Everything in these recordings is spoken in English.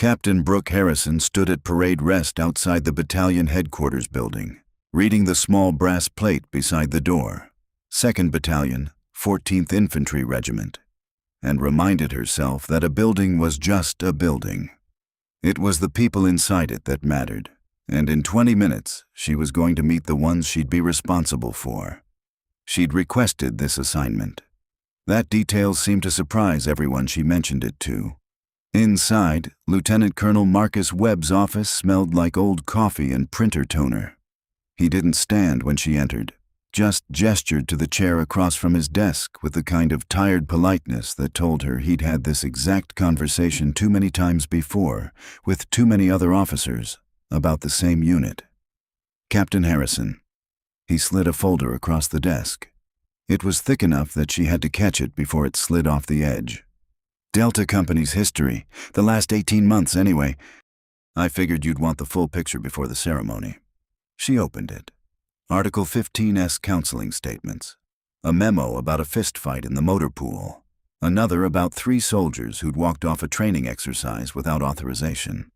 Captain Brooke Harrison stood at parade rest outside the battalion headquarters building, reading the small brass plate beside the door. 2nd Battalion, 14th Infantry Regiment, and reminded herself that a building was just a building. It was the people inside it that mattered, and in 20 minutes she was going to meet the ones she'd be responsible for. She'd requested this assignment. That detail seemed to surprise everyone she mentioned it to. Inside, Lieutenant Colonel Marcus Webb's office smelled like old coffee and printer toner. He didn't stand when she entered, just gestured to the chair across from his desk with the kind of tired politeness that told her he'd had this exact conversation too many times before with too many other officers about the same unit. Captain Harrison. He slid a folder across the desk. It was thick enough that she had to catch it before it slid off the edge. Delta Company's history, the last 18 months anyway. I figured you'd want the full picture before the ceremony. She opened it. Article 15S counseling statements. A memo about a fist fight in the motor pool. Another about 3 soldiers who'd walked off a training exercise without authorization.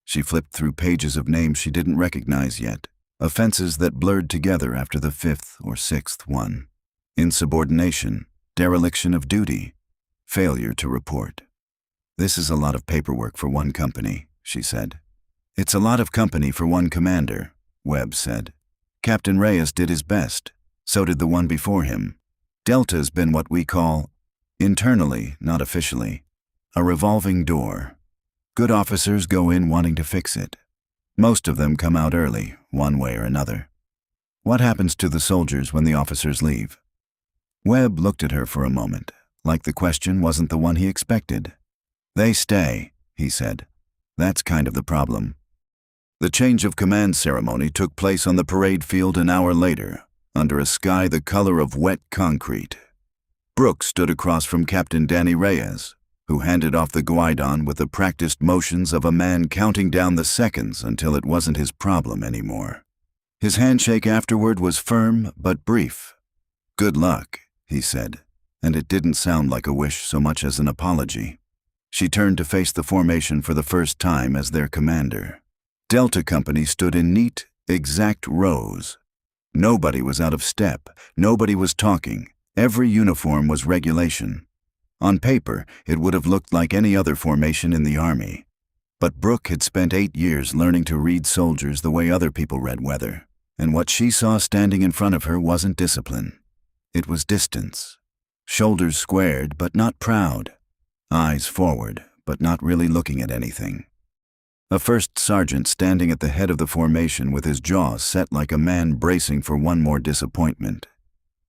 She flipped through pages of names she didn't recognize yet. Offenses that blurred together after the 5th or 6th one. Insubordination, dereliction of duty, failure to report. This is a lot of paperwork for one company, she said. It's a lot of company for one commander, Webb said. Captain Reyes did his best. So did the one before him. Delta's been what we call, internally, not officially, a revolving door. Good officers go in wanting to fix it. Most of them come out early, one way or another. What happens to the soldiers when the officers leave? Webb looked at her for a moment, like the question wasn't the one he expected. They stay, he said. That's kind of the problem. The change of command ceremony took place on the parade field an hour later, under a sky the color of wet concrete. Brooke stood across from Captain Danny Reyes, who handed off the guidon with the practiced motions of a man counting down the seconds until it wasn't his problem anymore. His handshake afterward was firm but brief. Good luck, he said, and it didn't sound like a wish so much as an apology. She turned to face the formation for the first time as their commander. Delta Company stood in neat, exact rows. Nobody was out of step, nobody was talking. Every uniform was regulation. On paper, it would have looked like any other formation in the Army. But Brooke had spent 8 years learning to read soldiers the way other people read weather, and what she saw standing in front of her wasn't discipline. It was distance. Shoulders squared, but not proud. Eyes forward, but not really looking at anything. A first sergeant standing at the head of the formation with his jaw set like a man bracing for one more disappointment.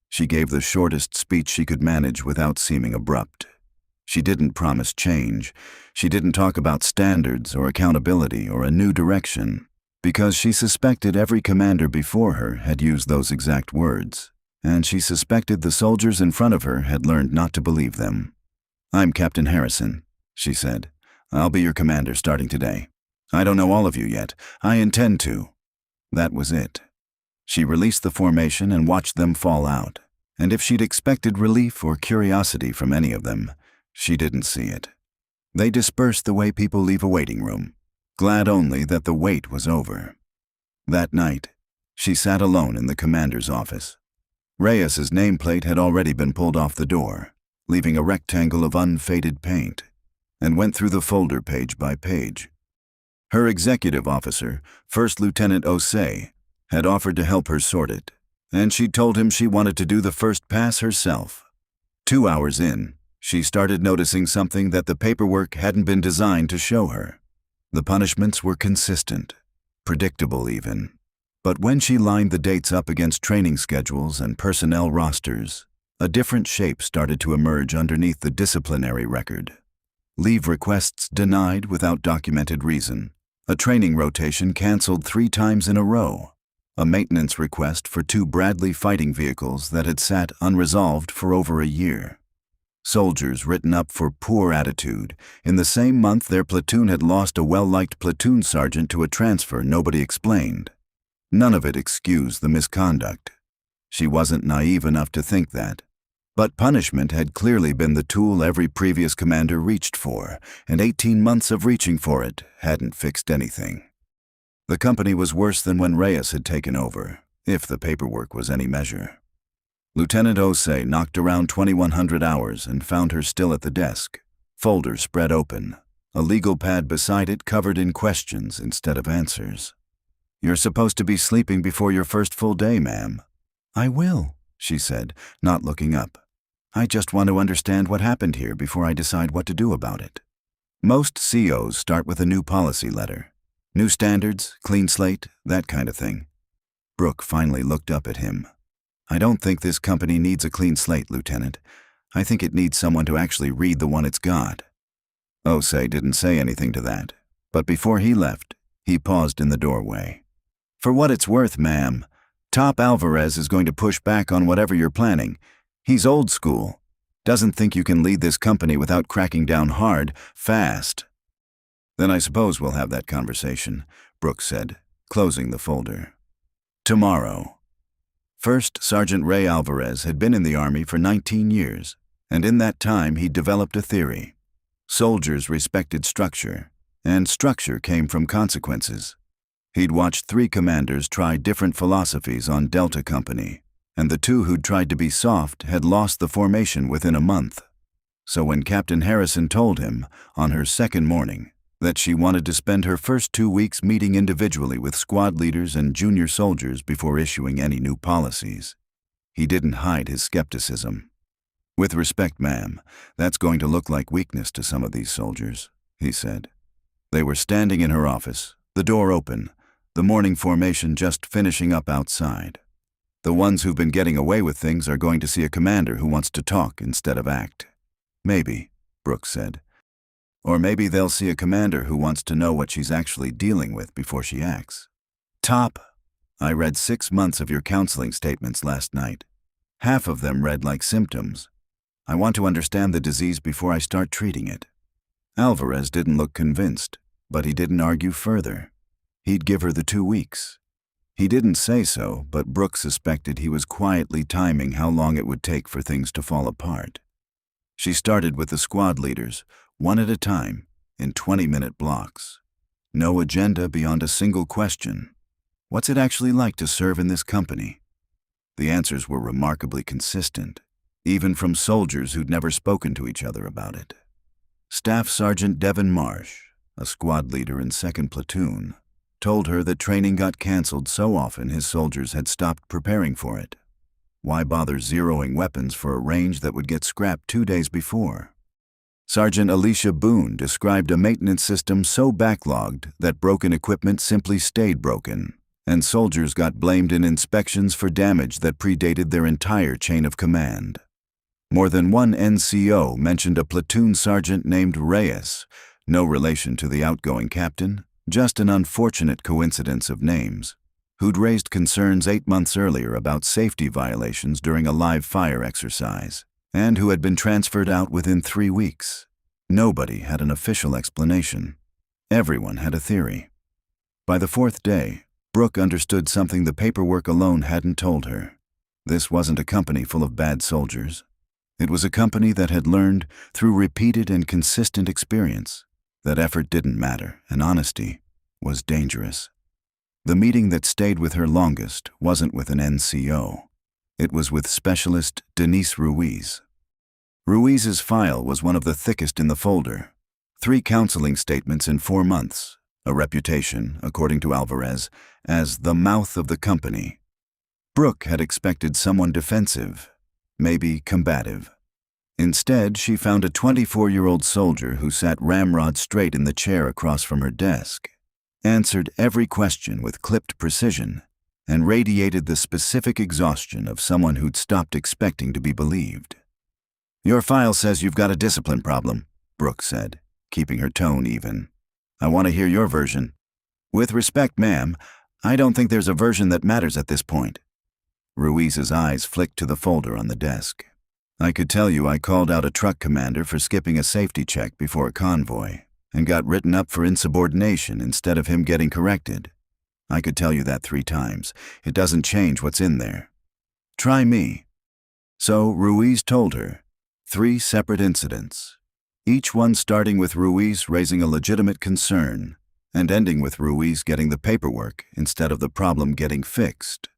She gave the shortest speech she could manage without seeming abrupt. She didn't promise change. She didn't talk about standards or accountability or a new direction, because she suspected every commander before her had used those exact words, and she suspected the soldiers in front of her had learned not to believe them. I'm Captain Harrison, she said. I'll be your commander starting today. I don't know all of you yet. I intend to. That was it. She released the formation and watched them fall out, and if she'd expected relief or curiosity from any of them, she didn't see it. They dispersed the way people leave a waiting room, glad only that the wait was over. That night, she sat alone in the commander's office. Reyes's nameplate had already been pulled off the door, leaving a rectangle of unfaded paint, and went through the folder page by page. Her executive officer, First Lieutenant Osei, had offered to help her sort it, and she'd told him she wanted to do the first pass herself. 2 hours in, she started noticing something that the paperwork hadn't been designed to show her. The punishments were consistent, predictable even. But when she lined the dates up against training schedules and personnel rosters, a different shape started to emerge underneath the disciplinary record. Leave requests denied without documented reason. A training rotation canceled 3 times in a row. A maintenance request for 2 Bradley fighting vehicles that had sat unresolved for over a year. Soldiers written up for poor attitude. In the same month, their platoon had lost a well-liked platoon sergeant to a transfer nobody explained. None of it excused the misconduct. She wasn't naive enough to think that. But punishment had clearly been the tool every previous commander reached for, and 18 months of reaching for it hadn't fixed anything. The company was worse than when Reyes had taken over, if the paperwork was any measure. Lieutenant Osei knocked around 2100 hours and found her still at the desk, folder spread open, a legal pad beside it covered in questions instead of answers. "You're supposed to be sleeping before your first full day, ma'am." "I will," she said, not looking up. "I just want to understand what happened here before I decide what to do about it." Most COs start with a new policy letter. New standards, clean slate, that kind of thing. Brooke finally looked up at him. "I don't think this company needs a clean slate, Lieutenant. I think it needs someone to actually read the one it's got." Osei didn't say anything to that, but before he left, he paused in the doorway. "For what it's worth, ma'am, Top Alvarez is going to push back on whatever you're planning. He's old school. Doesn't think you can lead this company without cracking down hard, fast." "Then I suppose we'll have that conversation," Brooke said, closing the folder. Tomorrow. First Sergeant Ray Alvarez had been in the Army for 19 years, and in that time he'd developed a theory. Soldiers respected structure, and structure came from consequences. He'd watched 3 commanders try different philosophies on Delta Company, and the 2 who'd tried to be soft had lost the formation within a month. So when Captain Harrison told him, on her second morning, that she wanted to spend her first 2 weeks meeting individually with squad leaders and junior soldiers before issuing any new policies, he didn't hide his skepticism. "With respect, ma'am, that's going to look like weakness to some of these soldiers," he said. They were standing in her office, the door open, the morning formation just finishing up outside. The ones who've been getting away with things are going to see a commander who wants to talk instead of act. "Maybe," Brooke said. "Or maybe they'll see a commander who wants to know what she's actually dealing with before she acts." "Top, I read 6 months of your counseling statements last night. Half of them read like symptoms. I want to understand the disease before I start treating it." Alvarez didn't look convinced, but he didn't argue further. He'd give her the 2 weeks. He didn't say so, but Brooke suspected he was quietly timing how long it would take for things to fall apart. She started with the squad leaders, one at a time, in 20-minute blocks. No agenda beyond a single question. What's it actually like to serve in this company? The answers were remarkably consistent, even from soldiers who'd never spoken to each other about it. Staff Sergeant Devin Marsh, a squad leader in 2nd Platoon, told her that training got canceled so often his soldiers had stopped preparing for it. Why bother zeroing weapons for a range that would get scrapped 2 days before? Sergeant Alicia Boone described a maintenance system so backlogged that broken equipment simply stayed broken, and soldiers got blamed in inspections for damage that predated their entire chain of command. More than one NCO mentioned a platoon sergeant named Reyes, no relation to the outgoing captain, just an unfortunate coincidence of names, who'd raised concerns 8 months earlier about safety violations during a live fire exercise, and who had been transferred out within 3 weeks. Nobody had an official explanation. Everyone had a theory. By the 4th day, Brooke understood something the paperwork alone hadn't told her. This wasn't a company full of bad soldiers. It was a company that had learned, through repeated and consistent experience, that effort didn't matter and honesty was dangerous. The meeting that stayed with her longest wasn't with an NCO. It was with Specialist Denise Ruiz. Ruiz's file was one of the thickest in the folder. 3 counseling statements in 4 months, a reputation, according to Alvarez, as the mouth of the company. Brooke had expected someone defensive, maybe combative. Instead, she found a 24-year-old soldier who sat ramrod straight in the chair across from her desk, answered every question with clipped precision, and radiated the specific exhaustion of someone who'd stopped expecting to be believed. "Your file says you've got a discipline problem," Brooke said, keeping her tone even. "I want to hear your version." "With respect, ma'am, I don't think there's a version that matters at this point." Ruiz's eyes flicked to the folder on the desk. "I could tell you I called out a truck commander for skipping a safety check before a convoy and got written up for insubordination instead of him getting corrected. I could tell you that 3 times. It doesn't change what's in there. Try me." So Ruiz told her 3 separate incidents, each one starting with Ruiz raising a legitimate concern and ending with Ruiz getting the paperwork instead of the problem getting fixed.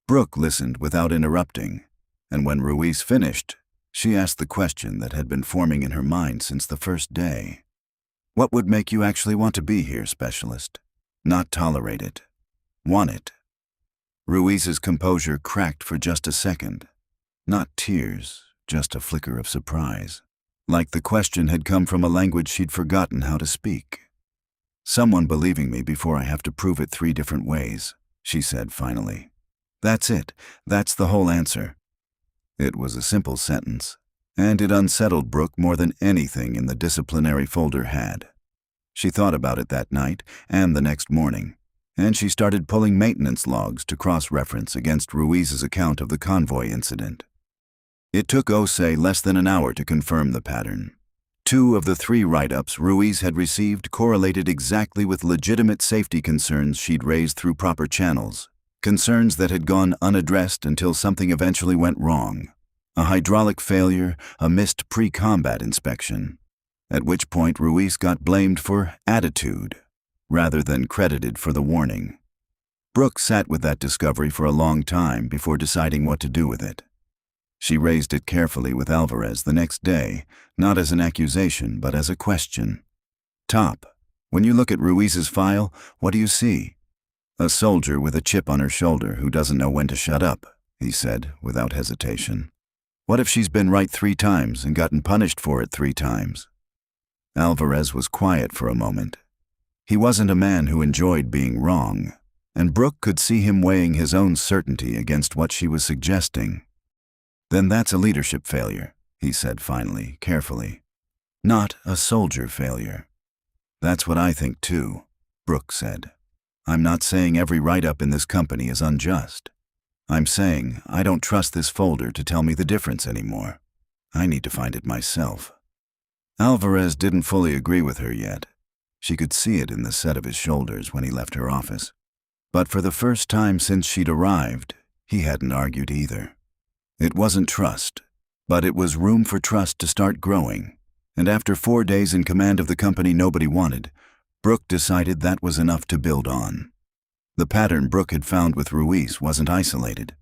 Brooke listened without interrupting, and when Ruiz finished, she asked the question that had been forming in her mind since the first day. What would make you actually want to be here, specialist? Not tolerate it. Want it. Ruiz's composure cracked for just a second. Not tears, just a flicker of surprise. Like the question had come from a language she'd forgotten how to speak. Someone believing me before I have to prove it 3 different ways, she said finally. That's it. That's the whole answer. It was a simple sentence, and it unsettled Brooke more than anything in the disciplinary folder had. She thought about it that night and the next morning, and she started pulling maintenance logs to cross-reference against Ruiz's account of the convoy incident. It took Osei less than an hour to confirm the pattern. 2 of the 3 write-ups Ruiz had received correlated exactly with legitimate safety concerns she'd raised through proper channels, concerns that had gone unaddressed until something eventually went wrong. A hydraulic failure, a missed pre-combat inspection, at which point Ruiz got blamed for attitude, rather than credited for the warning. Brooke sat with that discovery for a long time before deciding what to do with it. She raised it carefully with Alvarez the next day, not as an accusation, but as a question. Top, when you look at Ruiz's file, what do you see? A soldier with a chip on her shoulder who doesn't know when to shut up, he said, without hesitation. What if she's been right 3 times and gotten punished for it 3 times? Alvarez was quiet for a moment. He wasn't a man who enjoyed being wrong, and Brooke could see him weighing his own certainty against what she was suggesting. Then that's a leadership failure, he said finally, carefully. Not a soldier failure. That's what I think too, Brooke said. I'm not saying every write-up in this company is unjust. I'm saying I don't trust this folder to tell me the difference anymore. I need to find it myself. Alvarez didn't fully agree with her yet. She could see it in the set of his shoulders when he left her office. But for the first time since she'd arrived, he hadn't argued either. It wasn't trust, but it was room for trust to start growing, and after 4 days in command of the company nobody wanted, Brooke decided that was enough to build on. The pattern Brooke had found with Ruiz wasn't isolated.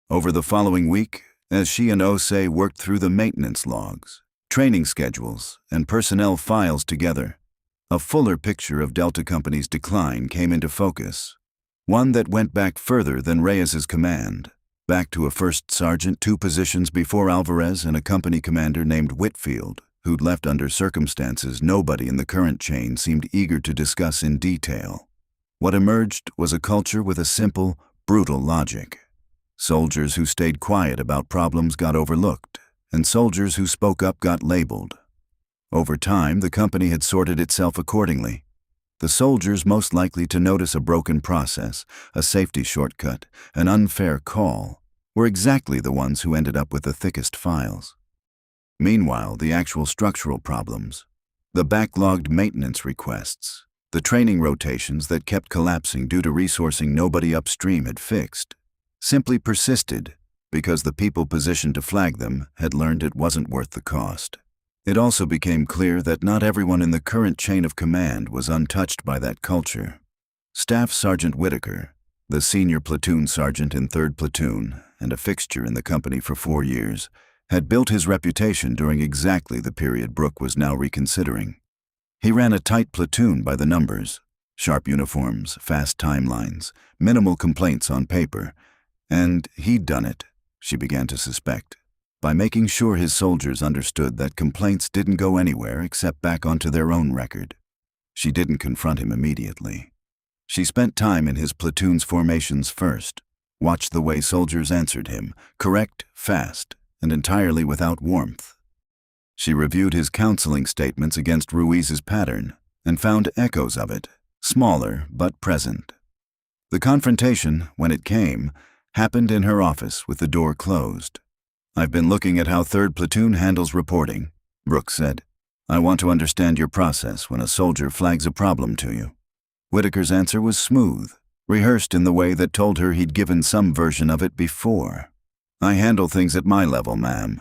Over the following week, as she and Osei worked through the maintenance logs, training schedules, and personnel files together, a fuller picture of Delta Company's decline came into focus, one that went back further than Reyes's command, back to a first sergeant 2 positions before Alvarez and a company commander named Whitfield, who'd left under circumstances nobody in the current chain seemed eager to discuss in detail. What emerged was a culture with a simple, brutal logic. Soldiers who stayed quiet about problems got overlooked, and soldiers who spoke up got labeled. Over time, the company had sorted itself accordingly. The soldiers most likely to notice a broken process, a safety shortcut, an unfair call, were exactly the ones who ended up with the thickest files. Meanwhile, the actual structural problems, the backlogged maintenance requests, the training rotations that kept collapsing due to resourcing nobody upstream had fixed, simply persisted because the people positioned to flag them had learned it wasn't worth the cost. It also became clear that not everyone in the current chain of command was untouched by that culture. Staff Sergeant Whitaker, the senior platoon sergeant in 3rd Platoon and a fixture in the company for 4 years, had built his reputation during exactly the period Brooke was now reconsidering. He ran a tight platoon by the numbers, sharp uniforms, fast timelines, minimal complaints on paper, and he'd done it, she began to suspect, by making sure his soldiers understood that complaints didn't go anywhere except back onto their own record. She didn't confront him immediately. She spent time in his platoon's formations first, watched the way soldiers answered him, correct, fast, and entirely without warmth. She reviewed his counseling statements against Ruiz's pattern and found echoes of it, smaller but present. The confrontation, when it came, happened in her office with the door closed. I've been looking at how 3rd Platoon handles reporting, Brooke said. I want to understand your process when a soldier flags a problem to you. Whitaker's answer was smooth, rehearsed in the way that told her he'd given some version of it before. I handle things at my level, ma'am.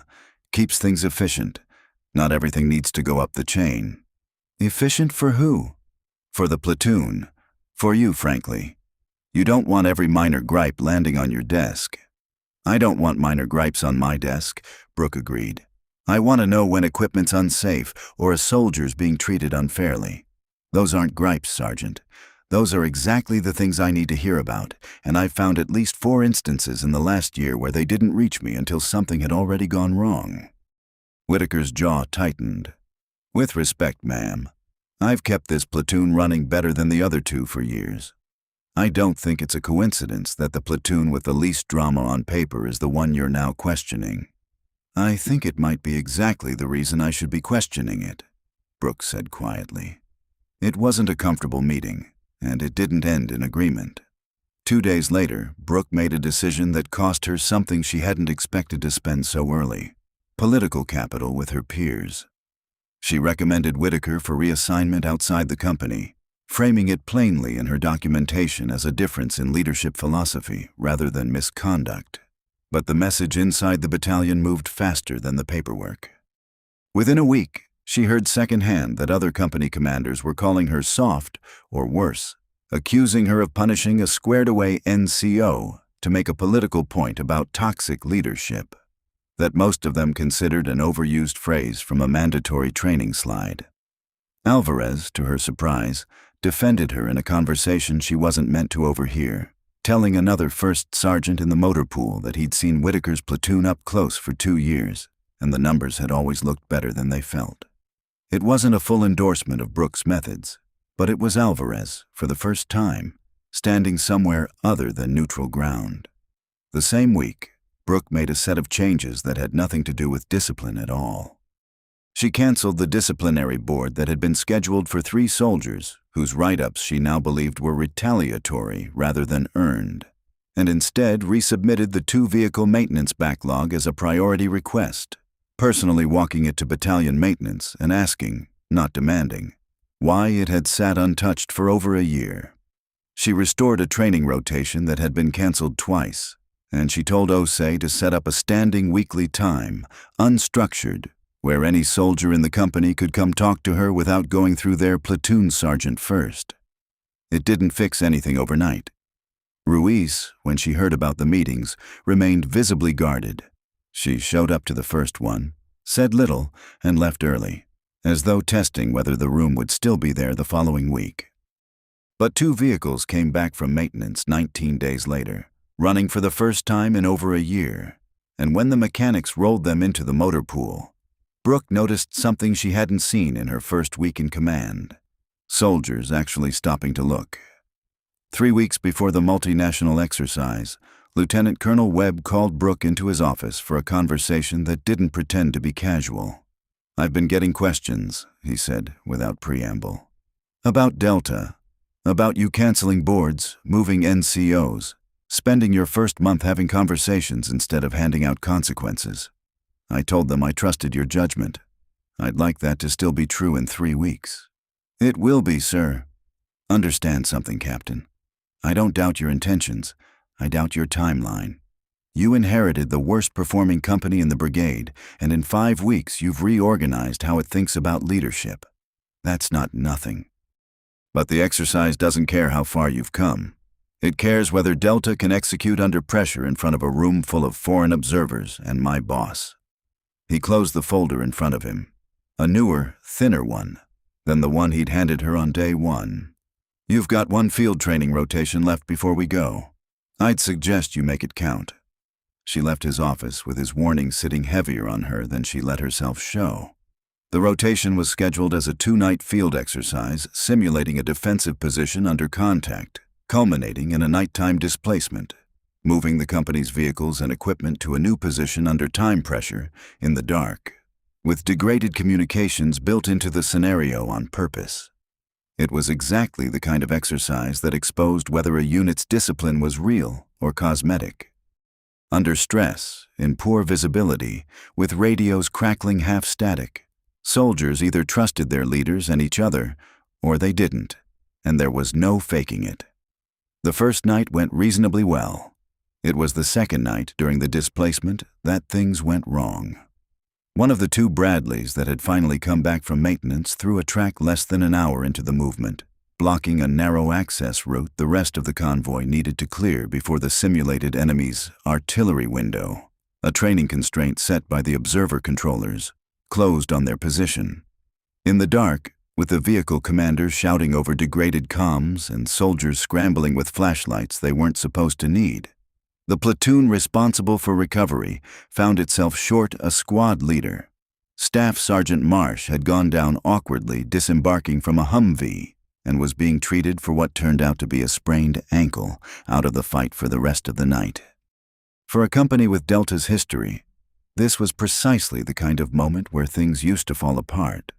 Keeps things efficient. Not everything needs to go up the chain. Efficient for who? For the platoon. For you, frankly. You don't want every minor gripe landing on your desk. I don't want minor gripes on my desk, Brooke agreed. I want to know when equipment's unsafe or a soldier's being treated unfairly. Those aren't gripes, Sergeant. Those are exactly the things I need to hear about, and I've found at least 4 instances in the last year where they didn't reach me until something had already gone wrong. Whitaker's jaw tightened. With respect, ma'am, I've kept this platoon running better than the other 2 for years. I don't think it's a coincidence that the platoon with the least drama on paper is the one you're now questioning. I think it might be exactly the reason I should be questioning it, Brooke said quietly. It wasn't a comfortable meeting, and it didn't end in agreement. 2 days later, Brooke made a decision that cost her something she hadn't expected to spend so early: political capital with her peers. She recommended Whitaker for reassignment outside the company, framing it plainly in her documentation as a difference in leadership philosophy rather than misconduct. But the message inside the battalion moved faster than the paperwork. Within a week, she heard secondhand that other company commanders were calling her soft, or worse, accusing her of punishing a squared-away NCO to make a political point about toxic leadership, that most of them considered an overused phrase from a mandatory training slide. Alvarez, to her surprise, defended her in a conversation she wasn't meant to overhear, telling another first sergeant in the motor pool that he'd seen Whitaker's platoon up close for 2 years, and the numbers had always looked better than they felt. It wasn't a full endorsement of Brooke's methods, but it was Alvarez, for the first time, standing somewhere other than neutral ground. The same week, Brooke made a set of changes that had nothing to do with discipline at all. She canceled the disciplinary board that had been scheduled for 3 soldiers, whose write-ups she now believed were retaliatory rather than earned, and instead resubmitted the 2-vehicle maintenance backlog as a priority request, personally walking it to battalion maintenance and asking, not demanding, why it had sat untouched for over a year. She restored a training rotation that had been canceled twice, and she told Osei to set up a standing weekly time, unstructured, where any soldier in the company could come talk to her without going through their platoon sergeant first. It didn't fix anything overnight. Ruiz, when she heard about the meetings, remained visibly guarded. She showed up to the first one, said little, and left early, as though testing whether the room would still be there the following week. But 2 vehicles came back from maintenance 19 days later, running for the first time in over a year, and when the mechanics rolled them into the motor pool, Brooke noticed something she hadn't seen in her first week in command: soldiers actually stopping to look. 3 weeks before the multinational exercise, Lieutenant Colonel Webb called Brooke into his office for a conversation that didn't pretend to be casual. "I've been getting questions," he said, without preamble. "About Delta. About you canceling boards, moving NCOs, spending your first month having conversations instead of handing out consequences. I told them I trusted your judgment. I'd like that to still be true in 3 weeks. It will be, sir. Understand something, Captain. I don't doubt your intentions. I doubt your timeline. You inherited the worst-performing company in the brigade, and in 5 weeks you've reorganized how it thinks about leadership. That's not nothing. But the exercise doesn't care how far you've come. It cares whether Delta can execute under pressure in front of a room full of foreign observers and my boss." He closed the folder in front of him, a newer, thinner one than the one he'd handed her on day 1. "You've got 1 field training rotation left before we go. I'd suggest you make it count." She left his office with his warning sitting heavier on her than she let herself show. The rotation was scheduled as a 2-night field exercise simulating a defensive position under contact, culminating in a nighttime displacement, moving the company's vehicles and equipment to a new position under time pressure, in the dark, with degraded communications built into the scenario on purpose. It was exactly the kind of exercise that exposed whether a unit's discipline was real or cosmetic. Under stress, in poor visibility, with radios crackling half-static, soldiers either trusted their leaders and each other, or they didn't, and there was no faking it. The first night went reasonably well. It was the second night during the displacement that things went wrong. One of the two Bradleys that had finally come back from maintenance threw a track less than an hour into the movement, blocking a narrow access route the rest of the convoy needed to clear before the simulated enemy's artillery window, a training constraint set by the observer controllers, closed on their position. In the dark, with the vehicle commanders shouting over degraded comms and soldiers scrambling with flashlights they weren't supposed to need, the platoon responsible for recovery found itself short a squad leader. Staff Sergeant Marsh had gone down awkwardly disembarking from a Humvee and was being treated for what turned out to be a sprained ankle out of the fight for the rest of the night. For a company with Delta's history, this was precisely the kind of moment where things used to fall apart.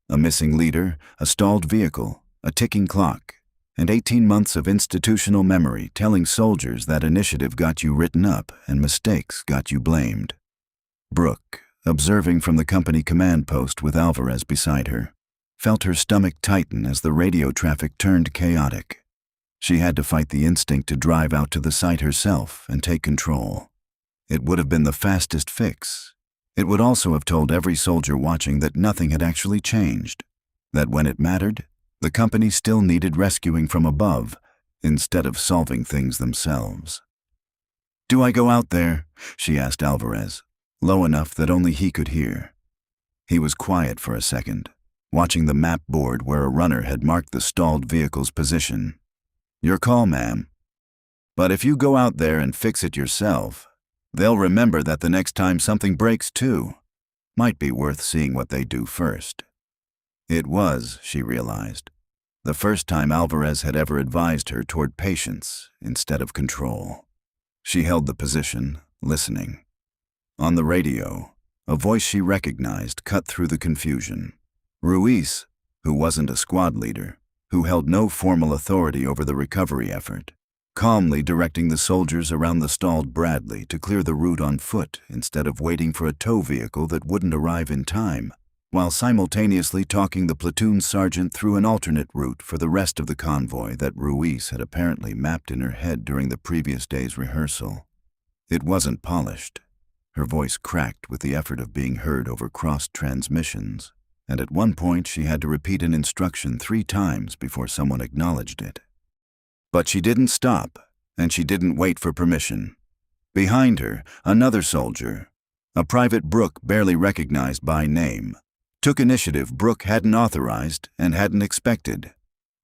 A missing leader, a stalled vehicle, a ticking clock, and 18 months of institutional memory telling soldiers that initiative got you written up and mistakes got you blamed. Brooke, observing from the company command post with Alvarez beside her, felt her stomach tighten as the radio traffic turned chaotic. She had to fight the instinct to drive out to the site herself and take control. It would have been the fastest fix. It would also have told every soldier watching that nothing had actually changed, that when it mattered, the company still needed rescuing from above instead of solving things themselves. "Do I go out there?" she asked Alvarez, low enough that only he could hear. He was quiet for a second, watching the map board where a runner had marked the stalled vehicle's position. "Your call, ma'am. But if you go out there and fix it yourself, they'll remember that the next time something breaks too. Might be worth seeing what they do first." It was, she realized, the first time Alvarez had ever advised her toward patience instead of control. She held the position, listening. On the radio, a voice she recognized cut through the confusion. Ruiz, who wasn't a squad leader, who held no formal authority over the recovery effort, calmly directing the soldiers around the stalled Bradley to clear the route on foot instead of waiting for a tow vehicle that wouldn't arrive in time, while simultaneously talking the platoon sergeant through an alternate route for the rest of the convoy that Ruiz had apparently mapped in her head during the previous day's rehearsal. It wasn't polished. Her voice cracked with the effort of being heard over crossed transmissions, and at one point she had to repeat an instruction 3 times before someone acknowledged it. But she didn't stop, and she didn't wait for permission. Behind her, another soldier, a Private Brooke barely recognized by name, took initiative Brooke hadn't authorized and hadn't expected.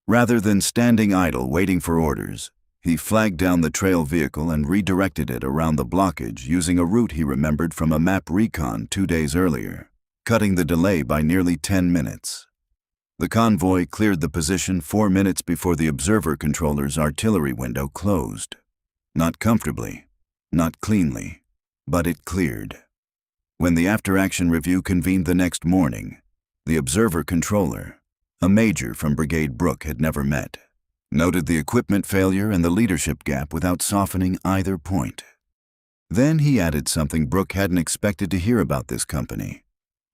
Rather than standing idle waiting for orders, he flagged down the trail vehicle and redirected it around the blockage using a route he remembered from a map recon 2 days earlier, cutting the delay by nearly 10 minutes. The convoy cleared the position 4 minutes before the observer controller's artillery window closed. Not comfortably, not cleanly, but it cleared. When the after-action review convened the next morning, the observer controller, a major from Brigade Brooke had never met, noted the equipment failure and the leadership gap without softening either point. Then he added something Brooke hadn't expected to hear about this company,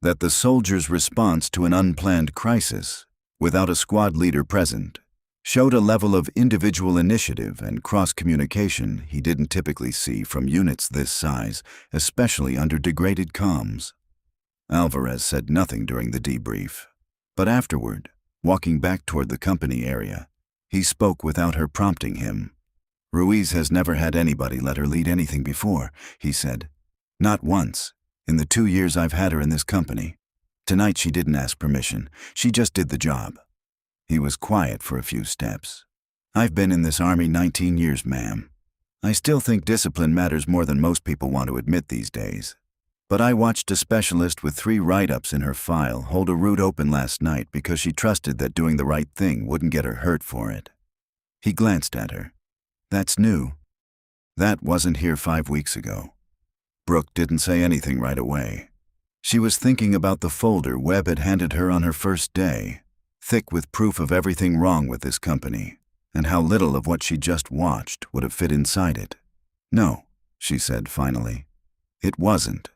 that the soldiers' response to an unplanned crisis, without a squad leader present, showed a level of individual initiative and cross-communication he didn't typically see from units this size, especially under degraded comms. Alvarez said nothing during the debrief, but afterward, walking back toward the company area, he spoke without her prompting him. "Ruiz has never had anybody let her lead anything before," he said. "Not once, in the 2 years I've had her in this company. Tonight she didn't ask permission, she just did the job." He was quiet for a few steps. "I've been in this army 19 years, ma'am. I still think discipline matters more than most people want to admit these days. But I watched a specialist with 3 write-ups in her file hold a route open last night because she trusted that doing the right thing wouldn't get her hurt for it." He glanced at her. "That's new. That wasn't here 5 weeks ago." Brooke didn't say anything right away. She was thinking about the folder Webb had handed her on her first day, thick with proof of everything wrong with this company, and how little of what she just watched would have fit inside it. "No," she said finally. "It wasn't.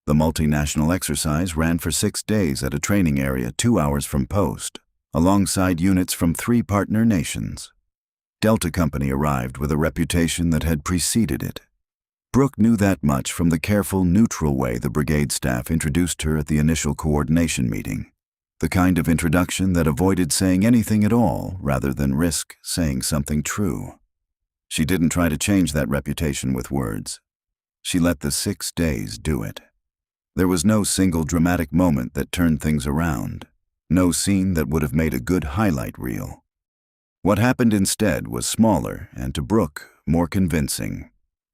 The multinational exercise ran for 6 days at a training area 2 hours from post, alongside units from 3 partner nations. Delta Company arrived with a reputation that had preceded it. Brooke knew that much from the careful, neutral way the brigade staff introduced her at the initial coordination meeting. The kind of introduction that avoided saying anything at all rather than risk saying something true. She didn't try to change that reputation with words. She let the 6 days do it. There was no single dramatic moment that turned things around. No scene that would have made a good highlight reel. What happened instead was smaller and, to Brooke, more convincing.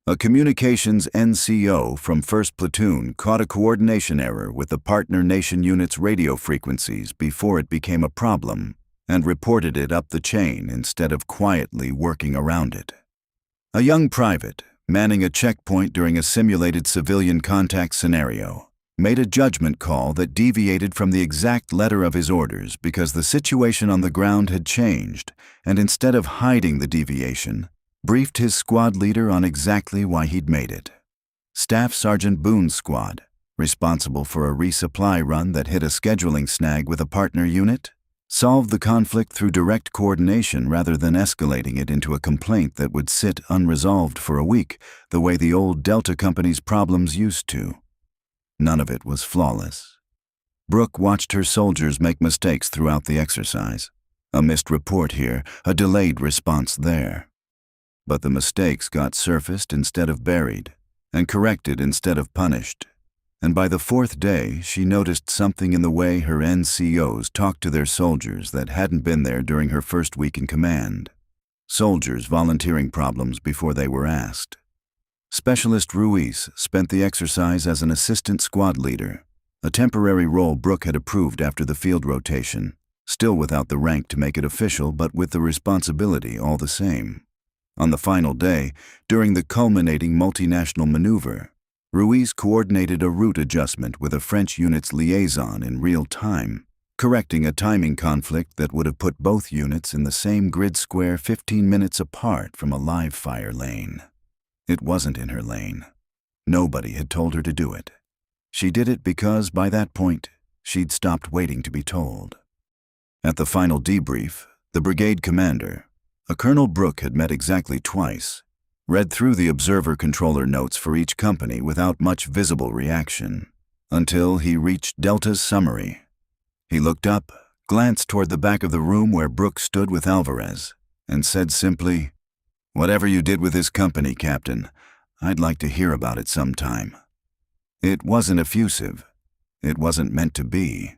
A communications NCO from 1st Platoon caught a coordination error with the partner nation unit's radio frequencies before it became a problem and reported it up the chain instead of quietly working around it. A young private, manning a checkpoint during a simulated civilian contact scenario, made a judgment call that deviated from the exact letter of his orders because the situation on the ground had changed, and instead of hiding the deviation, briefed his squad leader on exactly why he'd made it. Staff Sergeant Boone's squad, responsible for a resupply run that hit a scheduling snag with a partner unit, solved the conflict through direct coordination rather than escalating it into a complaint that would sit unresolved for a week, the way the old Delta Company's problems used to. None of it was flawless. Brooke watched her soldiers make mistakes throughout the exercise. A missed report here, a delayed response there. But the mistakes got surfaced instead of buried, and corrected instead of punished. And by the 4th day, she noticed something in the way her NCOs talked to their soldiers that hadn't been there during her first week in command. Soldiers volunteering problems before they were asked. Specialist Ruiz spent the exercise as an assistant squad leader, a temporary role Brooke had approved after the field rotation, still without the rank to make it official but with the responsibility all the same. On the final day, during the culminating multinational maneuver, Ruiz coordinated a route adjustment with a French unit's liaison in real time, correcting a timing conflict that would have put both units in the same grid square 15 minutes apart from a live fire lane. It wasn't in her lane. Nobody had told her to do it. She did it because, by that point, she'd stopped waiting to be told. At the final debrief, the brigade commander, a Colonel Brooke had met exactly twice, read through the observer-controller notes for each company without much visible reaction, until he reached Delta's summary. He looked up, glanced toward the back of the room where Brooke stood with Alvarez, and said simply, "Whatever you did with this company, Captain, I'd like to hear about it sometime." It wasn't effusive. It wasn't meant to be.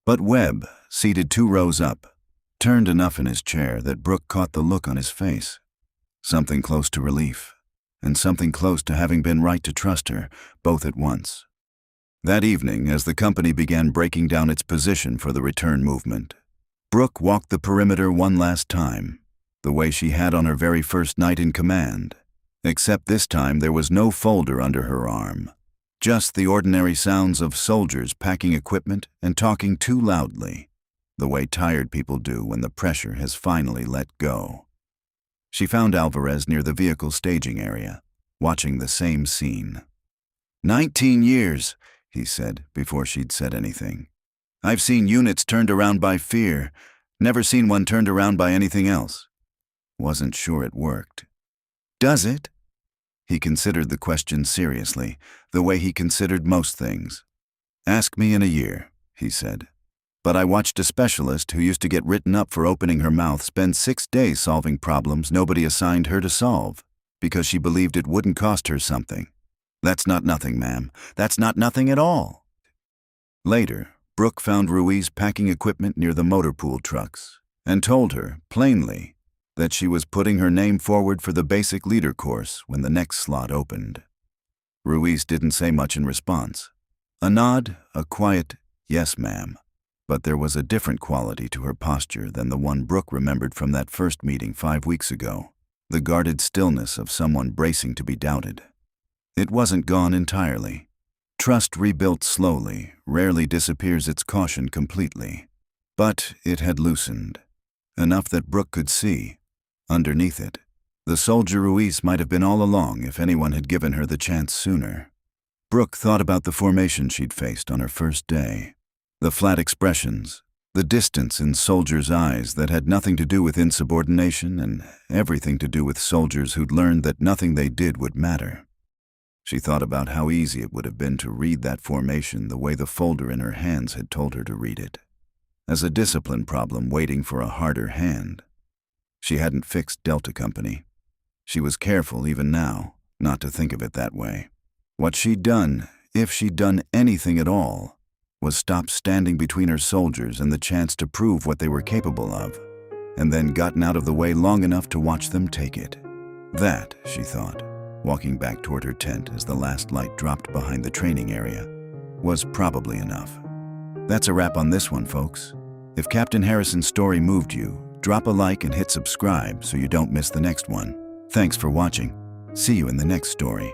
But Webb, seated 2 rows up, turned enough in his chair that Brooke caught the look on his face. Something close to relief, and something close to having been right to trust her, both at once. That evening, as the company began breaking down its position for the return movement, Brooke walked the perimeter one last time, the way she had on her very first night in command, except this time there was no folder under her arm, just the ordinary sounds of soldiers packing equipment and talking too loudly, the way tired people do when the pressure has finally let go. She found Alvarez near the vehicle staging area, watching the same scene. 19 years, he said before she'd said anything. I've seen units turned around by fear, never seen one turned around by anything else. Wasn't sure it worked. Does it? He considered the question seriously, the way he considered most things. Ask me in a year, he said. But I watched a specialist who used to get written up for opening her mouth spend 6 days solving problems nobody assigned her to solve, because she believed it wouldn't cost her something. That's not nothing, ma'am. That's not nothing at all. Later, Brooke found Ruiz packing equipment near the motor pool trucks and told her, plainly, that she was putting her name forward for the basic leader course when the next slot opened. Ruiz didn't say much in response. A nod, a quiet, "Yes, ma'am." But there was a different quality to her posture than the one Brooke remembered from that first meeting 5 weeks ago, the guarded stillness of someone bracing to be doubted. It wasn't gone entirely. Trust rebuilt slowly rarely disappears its caution completely. But it had loosened, enough that Brooke could see, underneath it, the soldier Ruiz might have been all along if anyone had given her the chance sooner. Brooke thought about the formation she'd faced on her first day. The flat expressions, The distance in soldiers' eyes that had nothing to do with insubordination and everything to do with soldiers who'd learned that nothing they did would matter. She thought about how easy it would have been to read that formation the way the folder in her hands had told her to read it, as a discipline problem waiting for a harder hand. She hadn't fixed Delta Company. She was careful, even now, not to think of it that way. What she'd done, if she'd done anything at all, was stop standing between her soldiers and the chance to prove what they were capable of, and then gotten out of the way long enough to watch them take it. That, she thought, walking back toward her tent as the last light dropped behind the training area, was probably enough. That's a wrap on this one, folks. If Captain Harrison's story moved you, drop a like and hit subscribe so you don't miss the next one. Thanks for watching. See you in the next story.